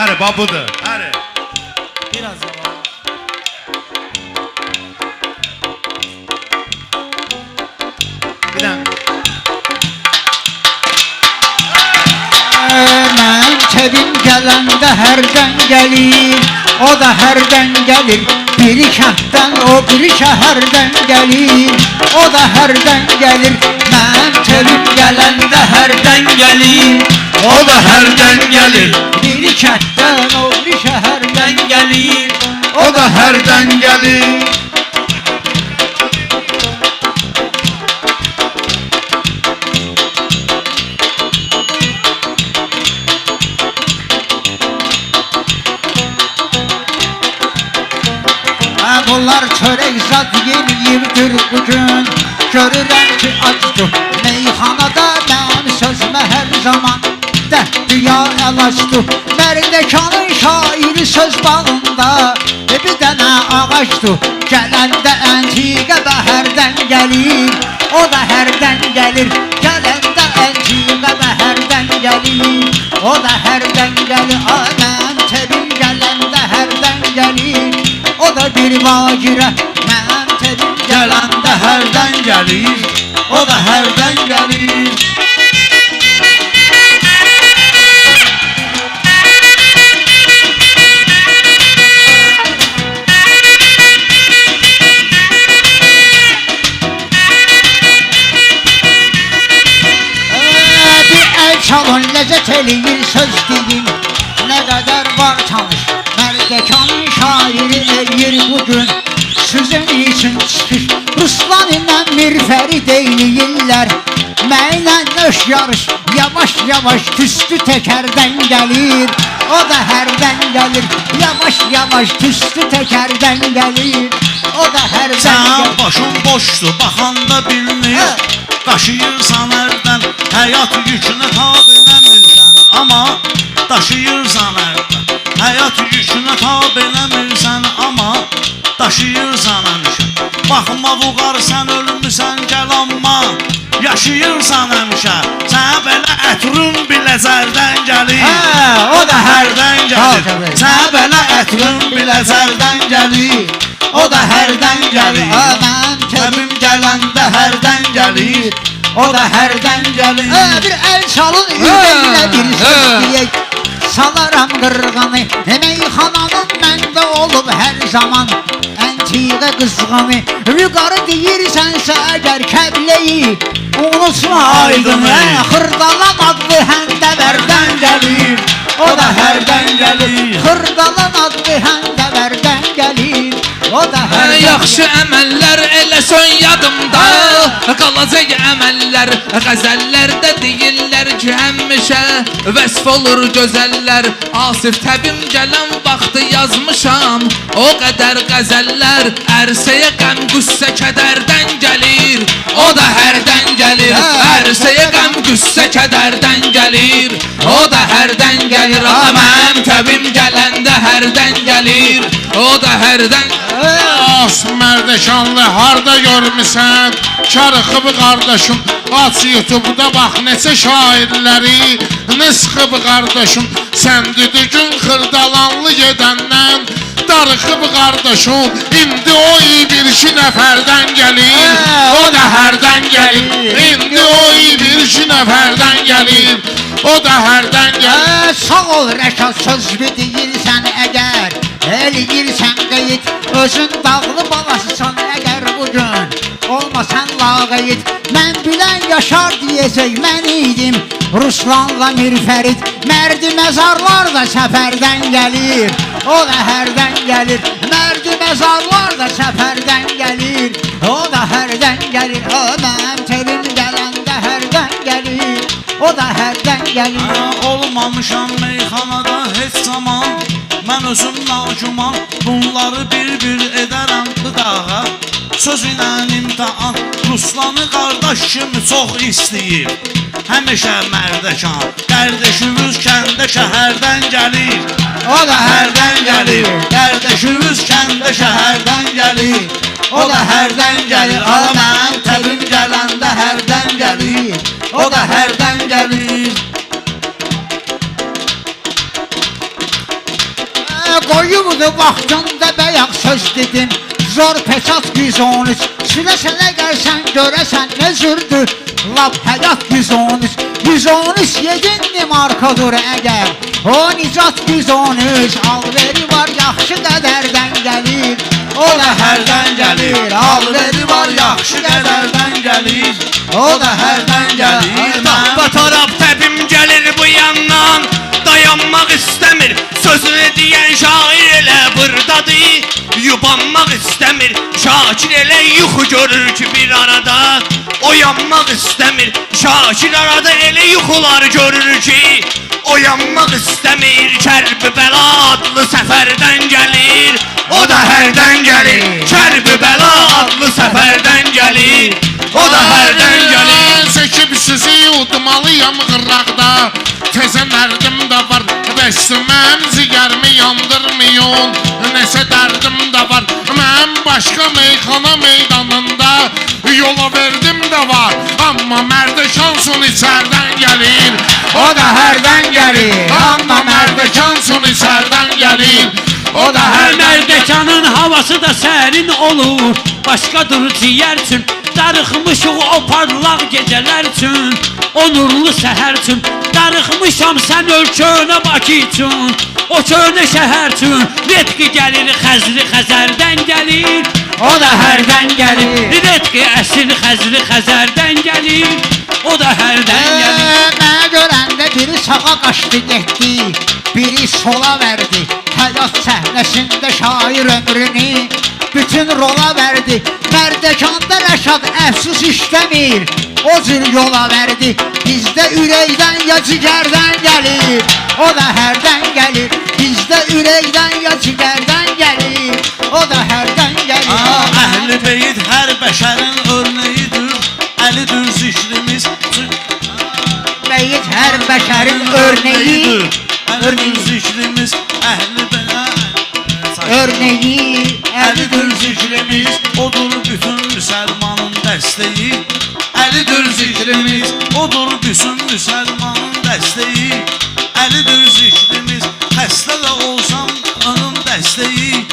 Həri, babudur. Həri. Biraz yavaş. Bir dənə. Mən tebim gələndə hərdən gəlir, o da hərdən gəlir. Biri kənddən, o biri şəhərdən gəlir, o da hərdən gəlir. Mən tebim gələndə hərdən gəlir, O da hərdən gəlir. biri kənddən, o biri şəhərdən gəlir, O da hərdən gəlir. Bunlar çörək zat yeyirdir bugün. Görürəm ki acdır meyxanada, mənim sözümə hər zaman dərddir ya əlacdır. Mərdəkanın şairi söz bağında bir dənə ağacdır. Gələndə əntiqə bəhərdən gəlir, o da hərdən gəlir. Gələndə əntiqə bəhərdən gəlir, o da hərdən gəlir. Mən tebim gələndə hərdən gəlir, o da bir vacirə. Mənim tebim gələndə hərdən gəlir, o da hərdən gəlir. Bir əl çalın, ləzzət eləyir söz deyim. Nə qədər var tanış, Mərdəkanın şairi eləyir bugün. Sizin için çıxış, Ruslan ilə Mirfəri deyliyirlər. Mənlə nöş yarış, yavaş yavaş tüstü təkərdən gəlir, o da hərdən gəlir. Yavaş yavaş tüstü təkərdən gəlir, o da hərdən Sən gəlir. başın boşdur, baxanda bilmir. Daşıyırsan ərdən, həyat yükünə tab eləmirsən. Amma daşıyırsan ərdən, həyat yükünə tab eləmirsən. Amma daşıyırsan həmişə. Baxma vuqar, sən ölmüsən, gəl amma yaşayırsan həmişə. Sənə belə ətrün biləcərdən gəlir, o da hərdən gəlir. gəlir. Sənə belə ətrün biləcərdən gəlir, o da hərdən gəlir. Mən Təbim gələndə hərdən gəlir, o da hərdən gəlir. bir əl çalın, ürəyinə bir söz deyək. Salaram qırğanı, meyxananın məndə olub hər zaman. Əntiqə qızğanı, vüqarı deyirsənsə əgər kəbləyi, unutma aydını. Xırdalan adlı həndəvərdən gəlir, o da hərdən gəlir. Xırdalan adlı həndəvərdən gəlir, o da hərdən gəlir. Yaxşı əməllər eləsən yadımda, qalacaq əməllər qəzəllərdə deyirlər ki, həmişə vəsf olur gözəllər. Asif təbim gələn vaxtı yazmışam, o qədər qəzəllər ərsəyə qəm qüssə kədərdən gəlir, o da hərdən gəlir. Ərsəyə qəm qüssə kədərdən gəlir, o da hərdən gəlir. Mənim təbim gələndə hərdən gəlir, o da hərdən Mərdəkanlı harda görmüsən? Karıxıb qardaşım, aç YouTube'da bax neçə şairləri. Nısxıb qardaşım, sən düdügün xırdalanlı gedəndən. Darıxıb qardaşım, indi o bir iki nəfərdən gəlir, o da hərdən gəlir. İndi o bir iki nəfərdən gəlir, o da hərdən gəlir. Sağ ol Rəşad, sözlü deyirsən əgər, eləyirsən qeyd, özün dağlı balasısan əgər bugün olmasan lağayid. Mən bilən Yaşar deyəcək mən idim, Ruslanla Mirfərid. Mərdi məzarlar da səfərdən gəlir, o da hərdən gəlir. Mərdi məzarlar da səfərdən gəlir, o da hərdən gəlir. O mənim telim gələndə hərdən gəlir, o da hərdən gəlir. Olmamışam meyxanada heç zaman, mən özüm nacuman, bunları bir-bir edərəm dağa. Söz ilə imtihan, Ruslanı qardaş kimi çox istəyir. Həmişə Mərdəkan, qardaşımız kəndə şəhərdən gəlir, O da hərdən gəlir. Qardaşımız kəndə şəhərdən gəlir, o da hərdən gəlir. Mənim təbim gələndə hərdən gəlir, o da hərdən gəlir. Qoyubdu vaxtında bəyək söz dedim. Zor peçat 113. Silə gəlsən görəsən nə zürdür. Lap həyat 113. 113 7 markadır əgər. O nicat 113. Alveri var yaxşı qədərdən gəlir. O da hərdən gəlir. Alveri var yaxşı qədərdən gəlir. O da hərdən gəlir. Tappa taraf təbim gəlir bu yandan. Dayanmaq istəmir. Sözünü deyən şair elə burdadır. Yubanmaq istəmir. Şakir elə yuxu görür ki bir arada. Oyanmaq istəmir. Şakir arada elə yuxular görür ki oyanmaq istəmir. Kərbəla adlı səfərdən gəlir. O da hərdən gəlir. Kərbəla adlı səfərdən gəlir. O da hərdən gəlir. Çəkib sizi udmalıyam qıraqda. Təzə nərdim də var. Bəsməm zigərmi yandırmıyın. Nəsə dərdim də var. Mən başqa meyxana meydanında yola verdim də var. Amma mərdə şansın içərdən gəlir. O da hərdən gəlir. Amma mərdə şansın içərdən gəlir. O da hərdən Mərdəkanın havası da sərin olur. Başqadır ciyər üçün. Darıxmışıq o parlaq gecələr üçün. O nurlu səhər üçün. Darıxmışam sən ölkönə Bakı üçün. O könə şəhər üçün. Retqi gəlir Xəzri Xəzərdən gəlir. O da hərdən gəlir. Retqi əsl Xəzri Xəzərdən gəlir. O da hərdən gəlir. Mənə görəndə biri sağa qaçdı getdi. Biri sola verdi. Həyat səhnəsində şair ömrünü bütün rola verdi. Mərdəkanda Rəşad əfsus işləmir. O cür yola verdi. Bizdə ürəkdən ya cigərdən gəlir. O da hərdən gəlir. Bizdə ürəkdən ya cigərdən gəlir. O da hərdən gəlir. Əhl-i beyt hər bəşərin örneğidir. Əlidir zikrimiz. Beyt hər bəşərin örneği. Əlidir zikrimiz. Əhl-i beyt Örneği. Əlidir zikrimiz. Odur bütün müsəlmanın dəstəyi. Əlidir zikrimiz. Odur bütün müsəlmanın dəstəyi. Əlidir zikrimiz. Xəstə də olsam onun dəstəyi.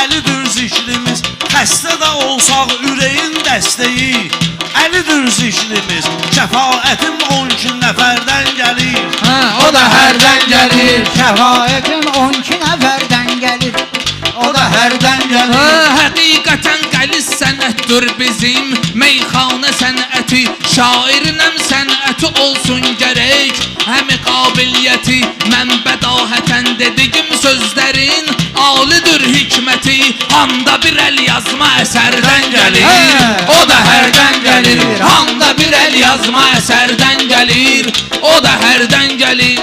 Əlidir zikrimiz. Xəstə də olsaq ürəyin dəstəyi. Əlidir zikrimiz. Şəfaətim 12 nəfərdən gəlir. O da hərdən gəlir. Şəfaətin 12 nəfərdən gəlir. O da hərdən gəlir. Həqiqətən qəlis sənətdir bizim meyxana sənəti. Şairinəm sənəti olsun gərək. Həmi qabiliyyəti mən bədahətən dediyim sözlərin alidir hikməti. Handa bir əl yazma əsərdən gəlir. O da hərdən gəlir. Handa bir əl yazma əsərdən gəlir. O da hərdən gəlir.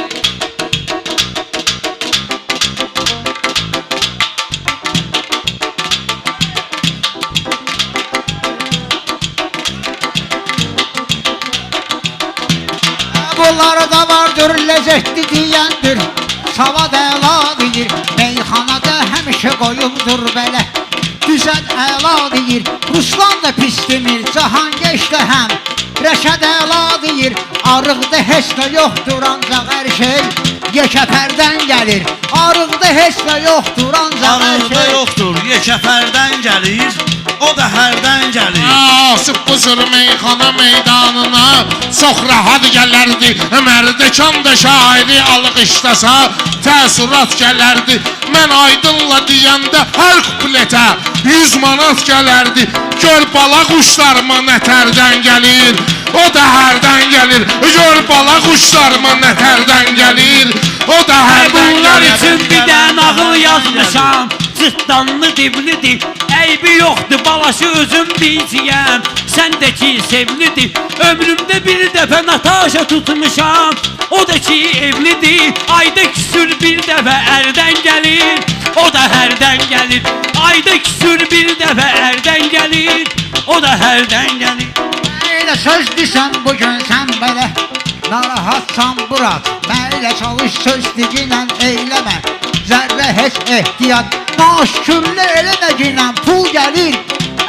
Bunlarda vardır ləzzətli deyəndir. Savad əla deyir. Meyxanada həmişə qoyubdur belə. Düzət əla deyir. Ruslan da pis demir. Cahangeş də həm Rəşad əla deyir. Arıqda heç də yoxdur ancaq hər şey yekəpərdən gəlir. Arıqda heç də yoxdur ancaq hər Arıqda şey. yoxdur, yekəpərdən gəlir. O da hərdən gəlir. Asıb bu zır meyxana meydanına çox rahat gələrdi. Mərdəkan da şairi alqışlasa təəssürat gələrdi. Mən aydınla deyəndə hər kupletə 100 manat gələrdi. Gör bala quşlarıma nətərdən gəlir. O da hərdən gəlir. Gör bala quşlarıma nətərdən gəlir. O da hərdən Bunlar üçün gəlir. bir dən ağıl yazmışam. Cırtdanlı diblidir. Eybi yoxdur balası özüm diyeceğim. Səndəki sevlidir. Ömrümdə bir dəfə Natasha tutmuşam. O da ki evlidir. Ayda küsür bir dəfə ərdən gəlir. O da hərdən gəlir. Ayda küsür bir dəfə ərdən gəlir. O da hərdən gəlir. Elə söz desən bugün sən belə. Narahatsan Burak. Mənlə çalış söz diginlə eyləmə. Zərrə heç ehtiyat. Naşkürlü eləmə pul gəlir.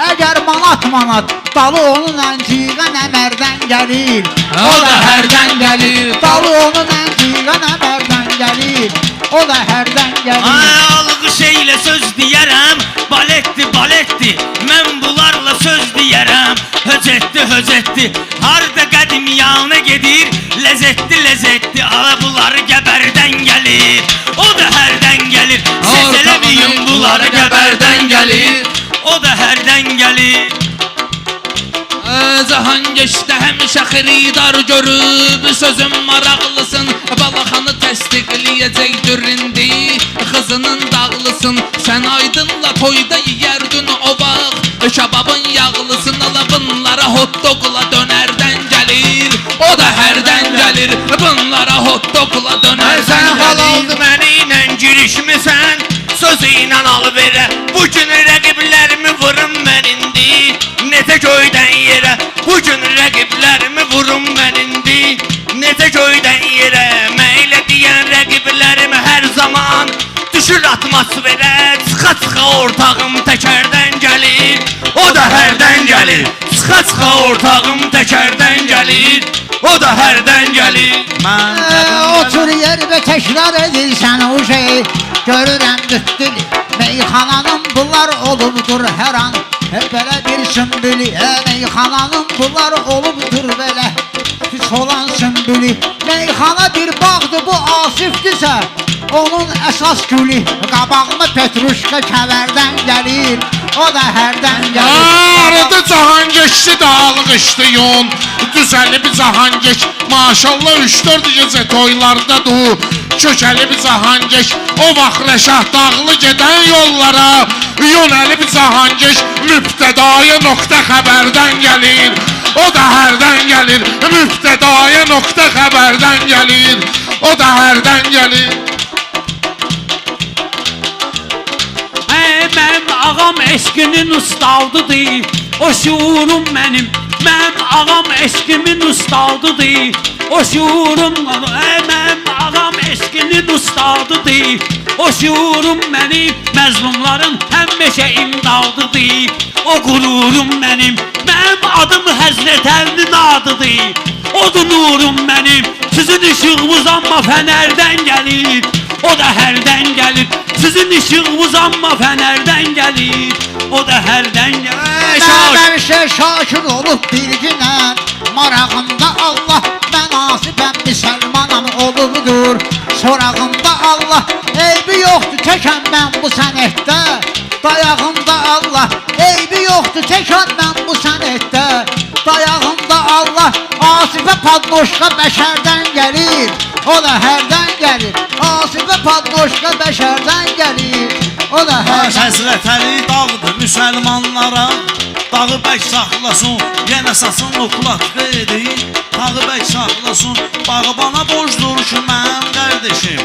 Əgər manat dalı onun ənciğə nəmərdən gəlir. O da hərdən gəlir. Dalı onun ənciğə nəmərdən gəlir. O da hərdən gəlir. Ay baletdi Mən bunlarla söz deyərəm Höcətdi Harda qədim yanına gedir Ləzzetdi Ala bunları qəbərdən gəlir O da hərdən gəlir Siz eləməyin bunları qəbərdən gəlir O da hərdən gəlir Cahan geçti həmişə xiridar görüb Sözün maraqlısın Balaxanı təsdiqləyəcəkdir indi Xızının dağlısın Sən aydınla toyda yiyərdin o vaxt Kebabın yağlısın Ala bunlara hot dogla dönərdən gəlir O da hərdən gəlir Bunlara hot dogla dönərdən Sən gəlir halaldı məni ilə girişmisən Sözü ilə alıverə Bugün rəqiblərimi vurum mən indi Necə göydən yerə Bugün rəqiblərimi vurum mən indi Necə göydən yerə Məylə deyən rəqiblərimi hər zaman Düşür atmosferə Çıxa ortağım təkərdən gəlir O da hərdən gəlir Çıxa ortağım təkərdən gəlir O da hərdən gəlir Mən Otur yer ve tekrar edilsen o şey Görürəm düttülü Meyxananın bunlar olubdur her an Belə bir sümbülü Meyxananın bunlar olubdur belə Pis olan sümbülü Meyxana bir bağdı bu asifdirsə Onun əsas gülü Qabağıma Petruşka kəvərdən gəlir O da hərdən gəlir Arada cahan geçti dağlık işte yon Düzenli bir cahan geç Maşallah 3-4 gece toylarda du Kökeli bir cahan geç O vaxt Rəşah dağlı geden yollara Yönəli bir cahan geç Mübtədaya nokta xəbərdən gəlir O da hərdən gəlir Mübtədaya nokta xəbərdən gəlir O da hərdən gəlir Mənim ağam eşkinin ustadıdır O şuurum mənim Mənim ağam eşkimin ustadıdır O şuurum Mənim ağam eşkinin ustadıdır O şuurum mənim Məzlumların həmişə imdadıdır O qururum mənim Mənim adım Həzrət Əlinin adıdır Odur nurum mənim Sizin ışığınız amma fənərdən gəlir O da hərdən gəlir Sizin ışığınız amma fənərdən gəlir O da hərdən gəlir Məməmişə şakir olub bilginən Marağında Allah Mən asibəm müsəlmanam olubdur Sorağında Allah Eybi yoxdur təkən mən bu sənətdə Dayağında Allah Eybi yoxdur təkən mən bu sənətdə Dayağında Allah Asifə padnoşqa bəşərdən gəlir O da hərdən gəlir Asifə padnoşqa bəşərdən gəlir O da hərdən Həzrət Əli dağdır müsəlmanlara Dağı bək saxlasın Yenə sasın okulatka edin Dağı bək saxlasın Bağı bana borcdur ki mənim qardeşim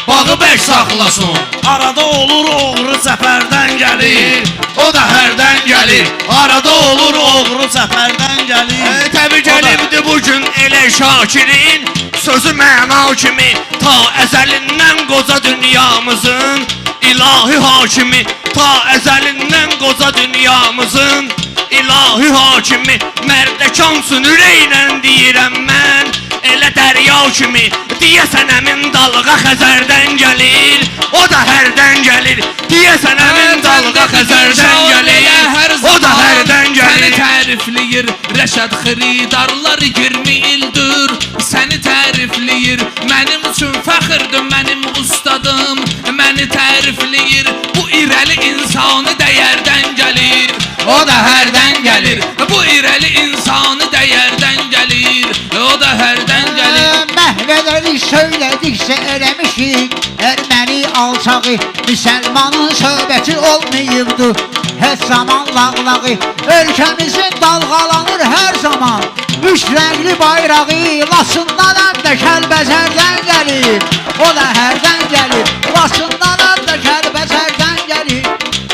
Bağı bək saxlasın Arada olur oğru zəfərdən gəlir O da hərdən gəlir Arada olur oğru zəfərdən gəlir Təbii gəlibdi bugün elə Şakirin Sözü məna kimi Ta əzəlindən qoca dünyamızın İlahi hakimi Ta əzəlindən qoca dünyamızın İlahi hakimi Mərdəkansın ürəklə deyirəm mən Elə dərya kimi Deyəsən əmin dalğa Xəzərdən gəlir O da hərdən gəlir Deyəsən əmin dalğa Xəzərdən gəlir O da hərdən Səni gəlir tərifləyir Rəşad xiridarlar 20 ildir Səni tərifləyir Mənim üçün fəxirdir mənim ustadım Məni tərifləyir Bu irəli insanı dəyərdən gəlir O da hərdən gəlir Bu irəli insanı dəyərdən gəlir O da hərdən gəlir Məhvələri söylədiksə eləmişik Erməni alçağı Müsəlmanın söhbəti olmayıbdı Heç zaman lağlağı Ölkəmizin dalğalanır hər zaman Üç rəngli bayrağı Lasından həm də Kəlbəzərdən gəlir O da hərdən gəlir Lasından həm də Kəlbəzərdən gəlir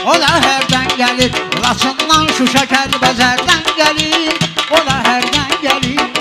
O da hərdən gəlir Lasından Şuşa Kəlbəzərdən gəlir O da hərdən gəlir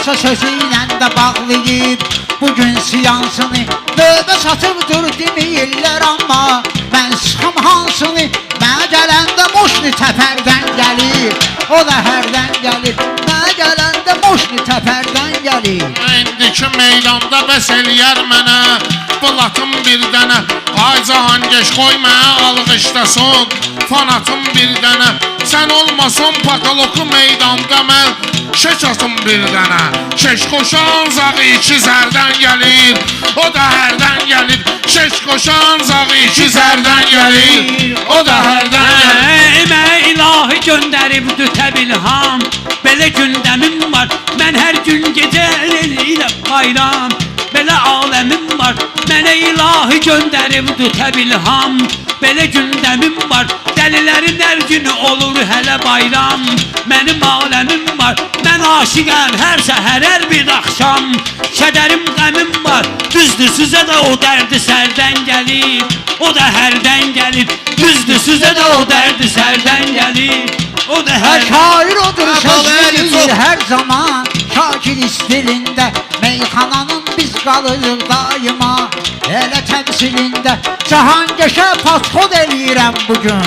Paşa sözü ilə də bağlayıb bugün siyansını növbə çatıbdır deməyirlər amma mən sıxım hansını mənə gələndə Moşni təpərdən gəlir o da hərdən gəlir mənə gələndə Moşni təpərdən gəlir İndiki meydanda bəs eləyər mənə Bulatım bir dənə Ay Cahangeş qoy mənə alqışlasın Fanatım bir dənə Sən olmasan patoloku meydanda mən Şeç atım bir dənə Şeç qoşan zağı iki zərdən gəlir O da hərdən gəlir Şeç qoşan zağı iki zərdən gəlir O da hərdən gəlir Mənə ilahi göndəribdü təbilham Belə gündəmim var Mən hər gün gecə ilə bayram Belə aləmim var Mənə ilahi göndəribdü təbilham Belə gündəmim var Dəlilərin hər günü olur hələ bayram Mənim aləmim var Mən aşiqəm hər səhər hər bir axşam Kədərim qəmim var Düzdür sizə də o dərdi sərdən gəlir O da hərdən gəlir Düzdür sizə də o dərdi sərdən gəlir O da hər şair odur sözü deyir hər zaman Şakir istilində meyxananın biz qalırıq daima Elə təmsilində Cahangeşə pasxod eləyirəm bugün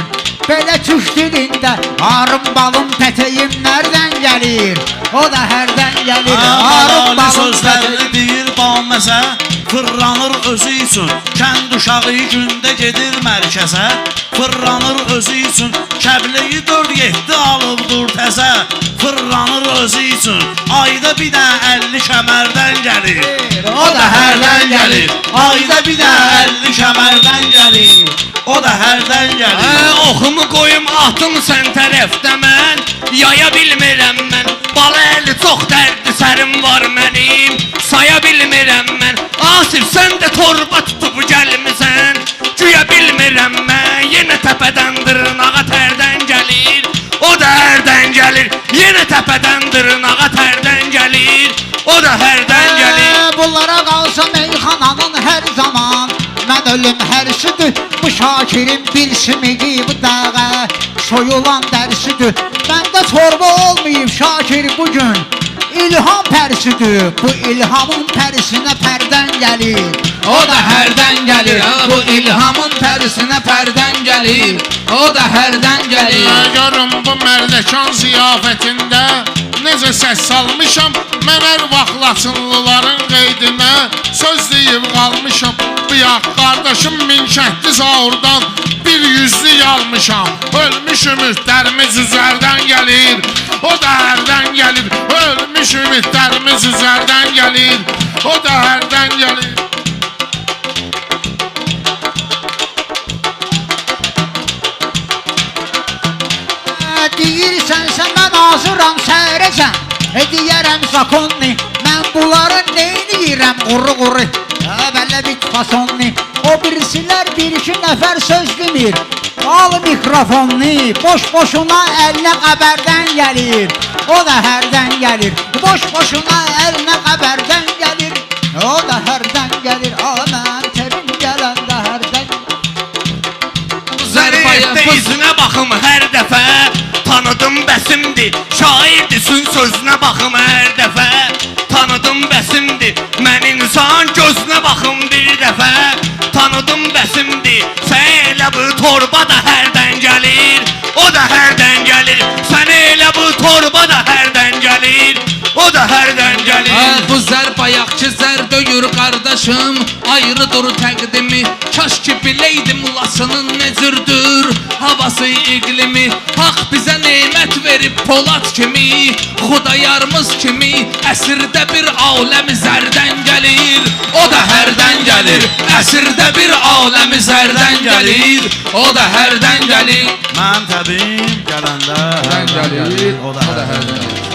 Belə türk dilində arım balım pətəyim nərdən gəlir O da hərdən gəlir arım Malali balım sözlərini pətəyim deyir balməsə Fırlanır özü üçün Kənd uşağı gündə gedir mərkəzə Fırlanır özü üçün Kəbleyi 4-7 alıbdır təzə Fırlanır özü üçün Ayda bir də 50 kəmərdən gəlir O da hərdən gəlir Ayda bir də 50 kəmərdən gəlir O da hərdən gəlir Oxumu qoyum atım sən tərəfdə mən Yaya bilmirəm mən Bala əli çox dərdi sərim var mənim Saya bilmirəm mən Asif sən də torba tutub gəlmisən Güya bilmirəm mən Yenə təpədən dırnağa tərdən gəlir O da hərdən gəlir Yenə təpədən dırnağa tərdən gəlir O da hərdən gəlir Bunlara qalsa meyxananın hər zaman Mən ölüm hərsidir Bu Şakirin bir simidi bu dağa Soyulan dərsidir Məndə torba olmayıb Şakir bugün İlham pərsidir Bu ilhamın pərisinə pərdən gəlir O da hərdən gəlir Bu ilhamın pərisinə pərdən gəlir O da hərdən gəlir Görüm bu mərdəkan ziyafətində Necə səs salmışam Mən hər vaxt Laçınlıların qeydinə Söz deyib qalmışam Bıyaq qardaşım Minkəhdi Zaurdan Bir yüzlü almışam Ölmüş ümidlərimiz üzərdən gəlir O da hərdən gəlir Ölmüş ümidlərimiz üzərdən gəlir O da hərdən gəlir Deyirsənsə mən hazıram səhərəcəm Deyərəm zakonni Mən bunları neyniyirəm quru Belə bit fasonni O birisilər bir-iki nəfər söz demir Al mikrofonni Boş-boşuna əlinə qəbərdən gəlir O da hərdən gəlir Boş-boşuna əlinə qəbərdən gəlir O da hərdən gəlir Mən təbim gələndə hərdən Zərifdə izinə baxım hər dəfə Tanıdım bəsimdir Şairdisin sözünə baxım hər dəfə Tanıdım bəsimdir Mən insan gözünə baxım bir dəfə Tanıdım bəsimdir Sən elə bu torba da hərdən gəlir O da hərdən gəlir Sən elə bu torba da hərdən gəlir O da hərdən gəlir Bu zər bayaqçı zər döyür qardaşım Ayrıdır təqdimi Kaş ki biləydim Laçının necürdür Havası iqlimi Haq bizə neymət verib Polad kimi Xudayarımız kimi Əsirdə bir aləmi zərdən gəlir O da hərdən gəlir Əsirdə bir aləmi zərdən gəlir O da hərdən gəlir Mən təbim gələndə Hərdən gəlir O da hərdən gəlir